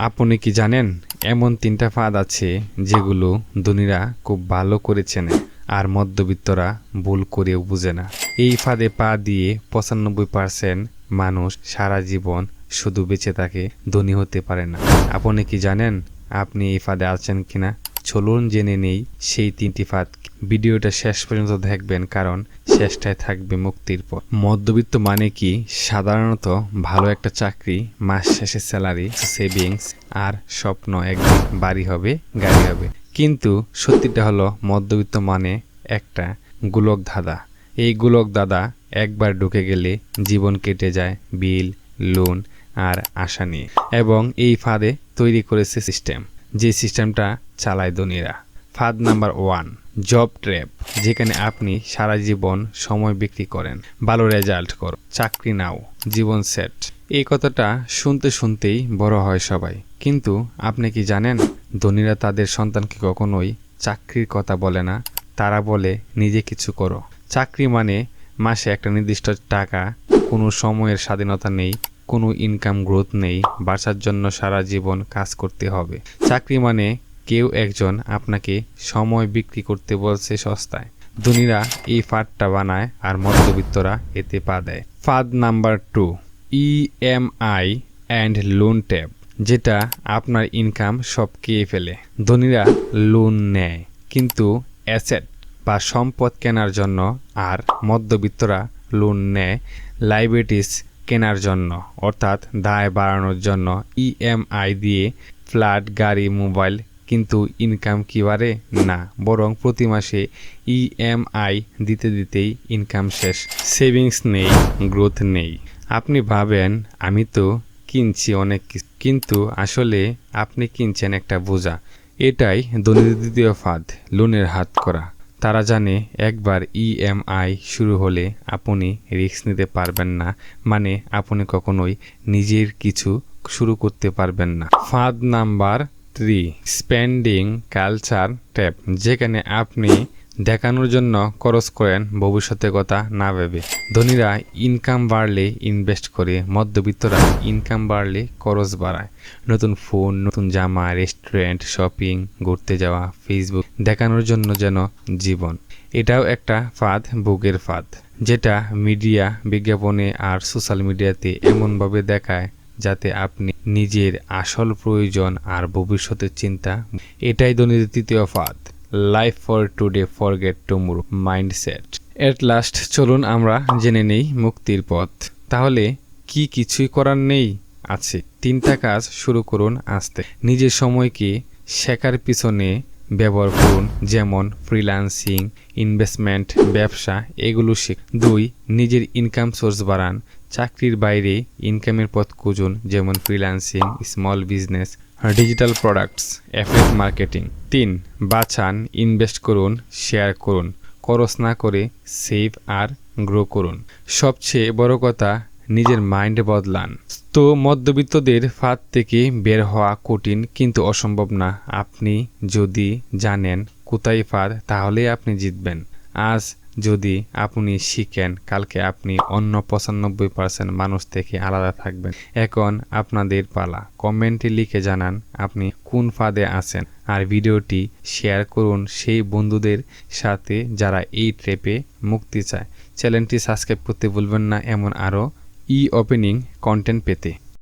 আপনি কি জানেন এমন 3টা ফাঁদ আছে যেগুলো ধনীরা খুব ভালো করে চেনে আর মধ্যবিত্তরা ভুল করেও বুঝে না। এই ফাঁদে পা দিয়ে 95% মানুষ সারা জীবন শুধু বেঁচে থাকে, ধনী হতে পারে না। আপনি কি জানেন আপনি এই ফাঁদে আছেন কিনা? চলুন জেনে নেই সেই 3টি ফাঁদ। ভিডিওটা শেষ পর্যন্ত দেখবেন, কারণ শেষটায় থাকবে মুক্তির পথ। মধ্যবিত্ত মানে কি? সাধারণত ভালো একটা চাকরি, মাস শেষে স্যালারি, সেভিংস আর স্বপ্ন একদিন বাড়ি হবে, গাড়ি হবে। কিন্তু সত্যিটা হলো মধ্যবিত্ত মানে একটা গোলক ধাঁধা। এই গোলক ধাঁধা একবার ঢুকে গেলে জীবন কেটে যায় বিল, লোন আর আশা নিয়ে। এবং এই ফাঁদে তৈরি করেছে সিস্টেম, যে সিস্টেমটা চালায় ধনীরা। ফাঁদ নাম্বার 1, জব ট্র্যাপ, যেখানে আপনি সারা জীবন সময় বিক্রি করেন। ভালো রেজাল্ট করো, চাকরি নাও, জীবন সেট। এই কথাটা শুনতে শুনতেই বড় হয় সবাই। কিন্তু আপনি কি জানেন ধনীরা তাদের সন্তানকে কখনোই চাকরির কথা বলে না, তারা বলে নিজে কিছু করো। চাকরি মানে মাসে একটা নির্দিষ্ট টাকা, কোনো সময়ের স্বাধীনতা নেই, কোনো ইনকাম গ্রোথ নেই, বাঁচার জন্য সারা জীবন কাজ করতে হবে। চাকরি মানে কেউ একজন আপনাকে সময় বিক্রি করতে বলছে সস্তায়। ধনীরা এই ফাঁদটা বানায় আর মধ্যবিত্তরা এতে পা দেয়। ফাঁদ number 2, EMI and loan tap, যেটা আপনার ইনকাম সব খেয়ে ফেলে। ধনীরা লোন নেয় কিন্তু অ্যাসেট বা সম্পদ কেনার জন্য, আর মধ্যবিত্তরা লোন নেয় লাইবিলিটিস কেনার জন্য, অর্থাৎ দায় বাড়ানোর জন্য। ইএমআই দিয়ে ফ্ল্যাট, গাড়ি, মোবাইল, কিন্তু ইনকাম কি বাড়ে না, বরং প্রতি মাসে ইএমআই দিতে দিতেই ইনকাম শেষ। সেভিংস নেই, গ্রোথ নেই। আপনি ভাবেন আমি তো কিনছি অনেক কিছু, কিন্তু আসলে আপনি কিনছেন একটা বোঝা। এটাই ধনীদের দ্বিতীয় ফাঁদ, লোনের হাত করা। তারা জানে একবার ইএমআই শুরু হলে আপনি রিস্ক নিতে পারবেন না, মানে আপনি কখনোই নিজের কিছু শুরু করতে পারবেন না। ফাঁদ নাম্বার 3, স্পেন্ডিং কালচার ট্র্যাপ, যেখানে আপনি দেখানোর জন্য খরচ করেন ভবিষ্যতের কথা না ভেবে। ধনীরা ইনকাম বাড়লে ইনভেস্ট করে, মধ্যবিত্তরা ইনকাম বাড়লে খরচ বাড়ায়। নতুন ফোন, নতুন জামা, রেস্টুরেন্ট, শপিং, ঘুরতে যাওয়া, ফেসবুক দেখানোর জন্য যেন জীবন। এটাও একটা ফাঁদ, ভোগের ফাঁদ, যেটা মিডিয়া, বিজ্ঞাপনে আর সোশ্যাল মিডিয়াতে এমনভাবে দেখায় যাতে আপনি নিজের আসল প্রয়োজন আর ভবিষ্যতের চিন্তা। এটাই ধনীদের তৃতীয় ফাঁদ, life for today, forget tomorrow mindset. At last চলুন আমরা জেনে নেই মুক্তির পথ। তাহলে কি কিছুই করার নেই? আছে। 3টা কাজ শুরু করুন আস্তে। নিজের সময়কে শেখার পিছনে ব্যবহার করুন, যেমন ফ্রিল্যান্সিং, ইনভেস্টমেন্ট, ব্যবসা, এগুলো শিখ। 2, নিজের ইনকাম সোর্স বাড়ান। চাকরির বাইরে ইনকামের পথ খুঁজুন, যেমন freelancing, small business, digital products, affiliate marketing. 3, বাঁচান, ইনভেস্ট করুন, শেয়ার করুন, খরচ না করে সেভ আর গ্রো করুন। সবচেয়ে বড় কথা, নিজের মাইন্ড বদলান। তো মধ্যবিত্তদের ফাঁদ থেকে বের হওয়া কঠিন কিন্তু অসম্ভব না। আপনি যদি জানেন কোথায় ফাঁদ, তাহলেই আপনি জিতবেন। আজ যদি আপনি শিখেন, কালকে আপনি অন্য 95% মানুষ থেকে আলাদা থাকবেন। এখন আপনাদের পালা। কমেন্টে লিখে জানান আপনি কোন ফাঁদে আছেন, আর ভিডিওটি শেয়ার করুন সেই বন্ধুদের সাথে যারা এই ট্র্যাপে মুক্তি চায়। চ্যানেলটি সাবস্ক্রাইব করতে ভুলবেন না এমন আরও ওপেনিং কন্টেন্ট পেতে।